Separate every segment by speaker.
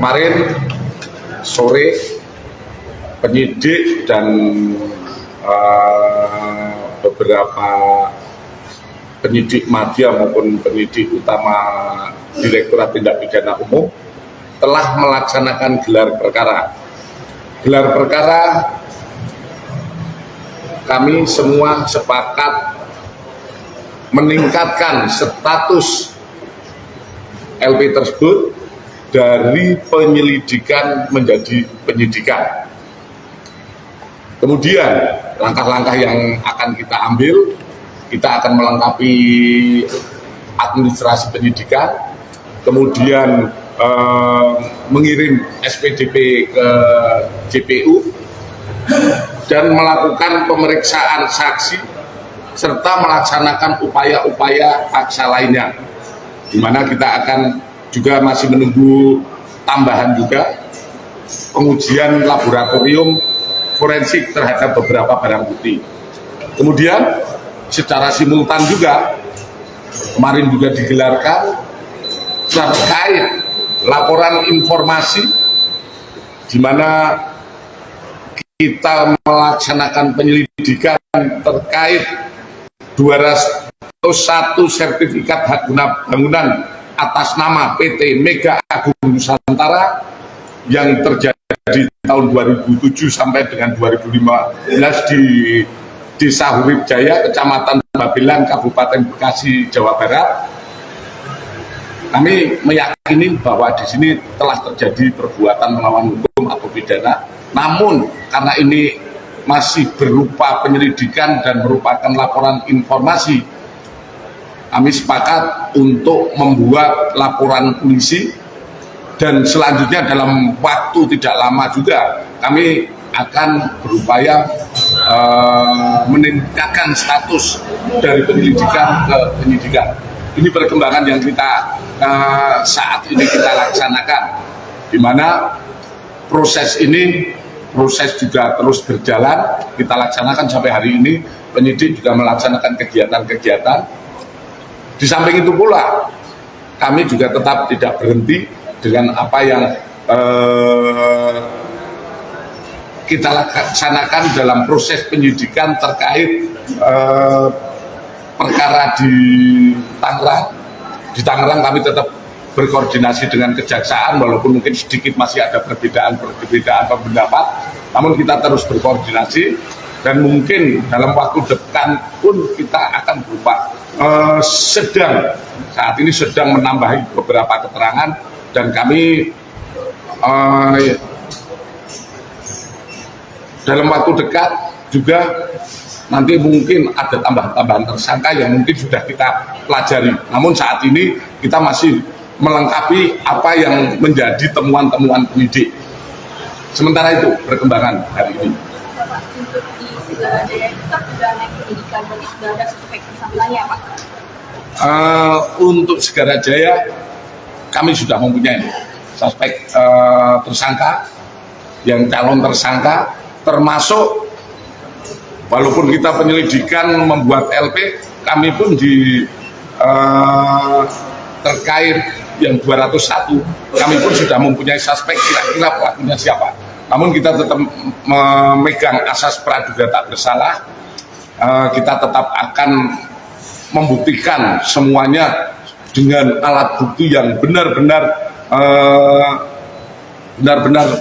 Speaker 1: Kemarin sore penyidik dan beberapa penyidik madya maupun penyidik utama Direktorat Tindak Pidana Umum telah melaksanakan gelar perkara. Gelar perkara kami semua sepakat meningkatkan status LP tersebut dari penyelidikan menjadi penyidikan. Kemudian langkah-langkah yang akan kita ambil, kita akan melengkapi administrasi penyidikan, kemudian mengirim SPDP ke JPU dan melakukan pemeriksaan saksi serta melaksanakan upaya-upaya paksa lainnya, di mana kita akan juga masih menunggu tambahan juga pengujian laboratorium forensik terhadap beberapa barang bukti. Kemudian secara simultan juga kemarin juga digelarkan terkait laporan informasi di mana kita melaksanakan penyelidikan terkait 201 sertifikat hak guna bangunan atas nama PT Mega Agung Nusantara yang terjadi tahun 2007 sampai dengan 2015 di Desa Hurib Jaya, Kecamatan Babelan, Kabupaten Bekasi, Jawa Barat. Kami meyakini bahwa di sini telah terjadi perbuatan melawan hukum atau pidana. Namun karena ini masih berupa penyelidikan dan merupakan laporan informasi, kami sepakat untuk membuat laporan polisi dan selanjutnya dalam waktu tidak lama juga kami akan berupaya meningkatkan status dari penyelidikan ke penyidikan. Ini perkembangan yang kita saat ini kita laksanakan, di mana proses juga terus berjalan, kita laksanakan sampai hari ini. Penyidik juga melaksanakan kegiatan-kegiatan. Di samping itu pula kami juga tetap tidak berhenti dengan apa yang kita laksanakan dalam proses penyidikan terkait perkara di Tangerang. Di Tangerang kami tetap berkoordinasi dengan kejaksaan, walaupun mungkin sedikit masih ada perbedaan pendapat, namun kita terus berkoordinasi dan mungkin dalam waktu depan pun kita akan berupa saat ini sedang menambahi beberapa keterangan, dan kami dalam waktu dekat juga nanti mungkin ada tambahan tersangka yang mungkin sudah kita pelajari. Namun saat ini kita masih melengkapi apa yang menjadi temuan-temuan penyidik. Sementara itu perkembangan hari ini.
Speaker 2: Untuk di Segara Jaya kita sudah naik penyidikan, berarti sudah ada suspek tersangkanya, Pak?
Speaker 1: Untuk Segara Jaya kami sudah mempunyai suspek tersangka, yang calon tersangka, termasuk walaupun kita penyelidikan membuat LP, kami pun di terkait yang 201 kami pun sudah mempunyai suspek, kira-kira pelakunya siapa. Namun kita tetap memegang asas praduga tak bersalah. Kita tetap akan membuktikan semuanya dengan alat bukti yang benar-benar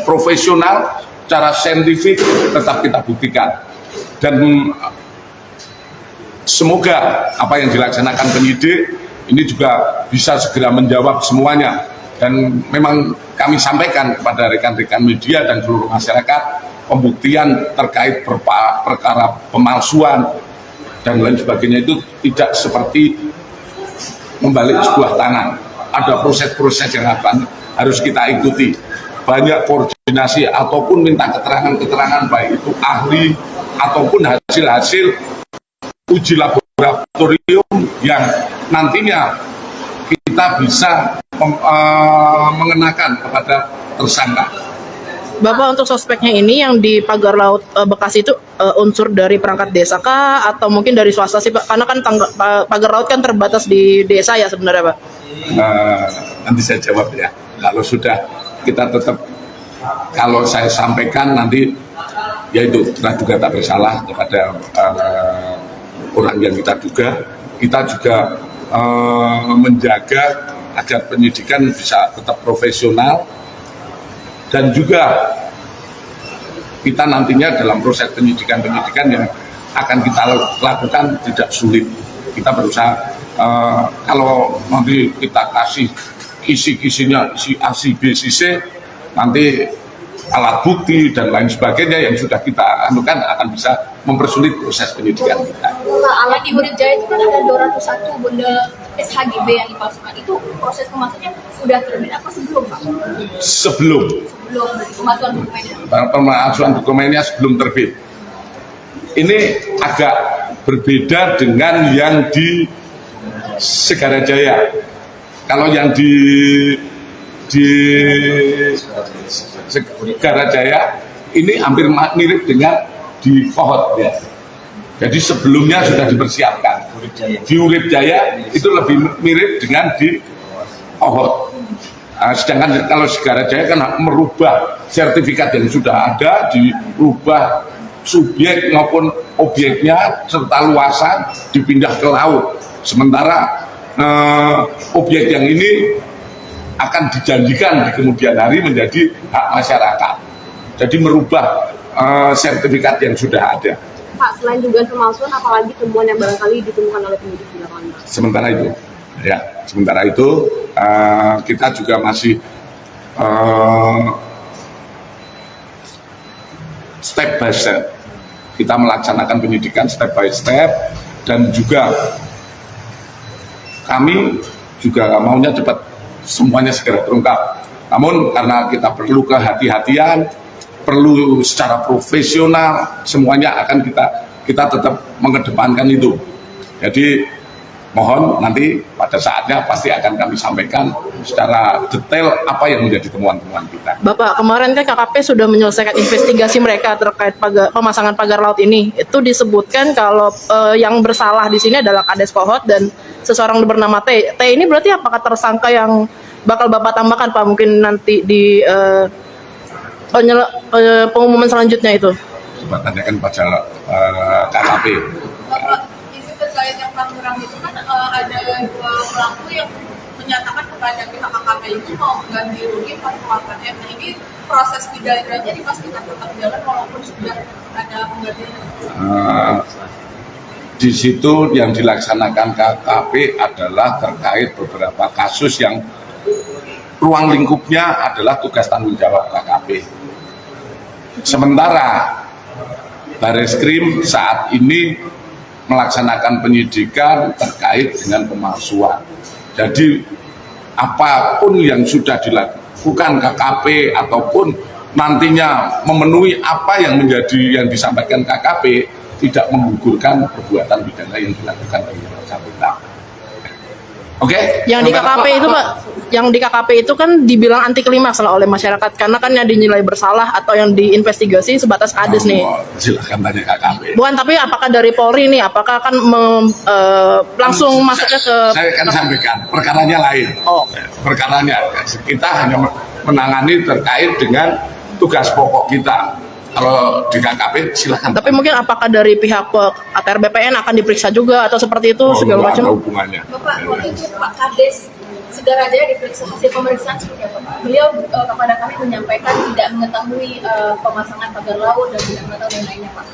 Speaker 1: profesional, secara saintifik tetap kita buktikan. Dan semoga apa yang dilaksanakan penyidik ini juga bisa segera menjawab semuanya. Dan memang kami sampaikan kepada rekan-rekan media dan seluruh masyarakat, pembuktian terkait perkara pemalsuan dan lain sebagainya itu tidak seperti membalik sebuah tangan. Ada proses-proses yang harus kita ikuti. Banyak koordinasi ataupun minta keterangan-keterangan, baik itu ahli ataupun hasil-hasil uji laboratorium yang nantinya kita bisa mengenakan kepada tersangka.
Speaker 3: Bapak, untuk suspeknya ini yang di Pagar Laut Bekasi itu unsur dari perangkat desa kah atau mungkin dari swasta sih, Pak? Karena kan Pagar Laut kan terbatas di desa ya sebenarnya, Pak.
Speaker 1: Nanti saya jawab ya. Kalau sudah kita tetap, kalau saya sampaikan nanti yaitu praduga tak bersalah kepada orang yang kita duga. Kita juga menjaga agar penyidikan bisa tetap profesional, dan juga kita nantinya dalam proses penyidikan yang akan kita lakukan tidak sulit. Kita berusaha kalau nanti kita kasih kisi-kisinya, si A, si B, si C, nanti alat bukti dan lain sebagainya yang sudah kita anukan akan bisa mempersulit proses penyidikan kita.
Speaker 2: Alat di Urip Jaya itu kan ada 201 bundel SHGB yang dipalsukan. Itu proses pemasuknya sudah terbit apa sebelum, Pak?
Speaker 1: Sebelum
Speaker 2: Pemalsuan dokumennya.
Speaker 1: Pemalsuan dokumennya sebelum terbit. Ini agak berbeda dengan yang di Segarajaya. Kalau yang di Segarajaya ini hampir mirip dengan di Kohot ya. Jadi sebelumnya sudah dipersiapkan. Di Urip Jaya itu lebih mirip dengan di Kohot. Sedangkan kalau Segarajaya kan merubah sertifikat yang sudah ada, dirubah subjek maupun objeknya serta luasan dipindah ke laut. Sementara objek yang ini akan dijanjikan di kemudian hari menjadi hak masyarakat. Jadi merubah sertifikat yang sudah ada.
Speaker 2: Pak, selain dugaan pemalsuan, apalagi temuan yang barangkali ditemukan oleh penyidik di lapangan?
Speaker 1: Sementara itu, kita juga masih step by step. Kita melaksanakan penyidikan step by step, dan juga kami juga maunya cepat semuanya segera terungkap. Namun karena kita perlu kehati-hatian, perlu secara profesional, semuanya akan kita tetap mengedepankan itu. Jadi mohon nanti pada saatnya pasti akan kami sampaikan secara detail apa yang menjadi temuan-temuan kita.
Speaker 3: Bapak, kemarin kan KKP sudah menyelesaikan investigasi mereka terkait pemasangan pagar laut ini. Itu disebutkan kalau yang bersalah di sini adalah Kades Kohot dan seseorang bernama T. T ini berarti apakah tersangka yang bakal Bapak tambahkan, Pak? Mungkin nanti di pengumuman selanjutnya itu.
Speaker 1: Coba tanyakan pada KKP.
Speaker 2: Bapak, isu terkait yang pelanggaran itu kan ada 2 pelaku yang menyatakan kepada pihak KKP itu mau ganti rugi 48 M. Nah, ini proses pidananya dipastikan tetap jalan walaupun sudah ada penggantian.
Speaker 1: Di situ yang dilaksanakan KKP adalah terkait beberapa kasus yang ruang lingkupnya adalah tugas tanggung jawab KKP. Sementara Bareskrim saat ini melaksanakan penyidikan terkait dengan pemalsuan. Jadi apapun yang sudah dilakukan KKP ataupun nantinya memenuhi apa yang menjadi yang disampaikan KKP tidak menggugurkan perbuatan pidana yang dilakukan oleh yang bersangkutan. Oke?
Speaker 3: Yang di KKP itu, Pak, yang di KKP itu kan dibilang anti klimaks oleh masyarakat karena kan yang dinilai bersalah atau yang diinvestigasi sebatas Kades nih.
Speaker 1: Silakan tanya KKP.
Speaker 3: Bukan, tapi apakah dari Polri nih, apakah akan langsung masuknya ke...
Speaker 1: Saya akan sampaikan, perkaranya lain.
Speaker 3: Oh.
Speaker 1: Perkaranya, kita hanya menangani terkait dengan tugas pokok kita. Kalau di KKP silakan.
Speaker 3: Tapi mungkin apakah dari pihak ATR BPN akan diperiksa juga atau seperti itu segala macam?
Speaker 1: Ada hubungannya.
Speaker 2: Bapak, waktu itu Pak Kades Segarajaya diperiksa hasil pemeriksaan seperti apa, Pak? Beliau kepada kami menyampaikan tidak mengetahui pemasangan pagar laut dan tidak mengetahui yang lainnya, Pak.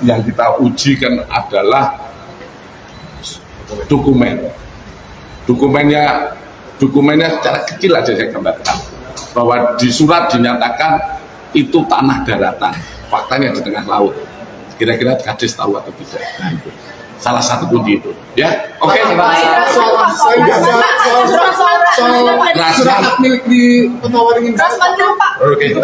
Speaker 1: Yang kita uji kan adalah dokumennya secara kecil aja saya gambarkan bahwa di surat dinyatakan itu tanah daratan, faktanya di tengah laut. Kira-kira Kades tahu atau tidak? Nah, itu salah satu kunci itu, ya. Oke.
Speaker 4: Surat milik di Penawaringin.
Speaker 1: Oke.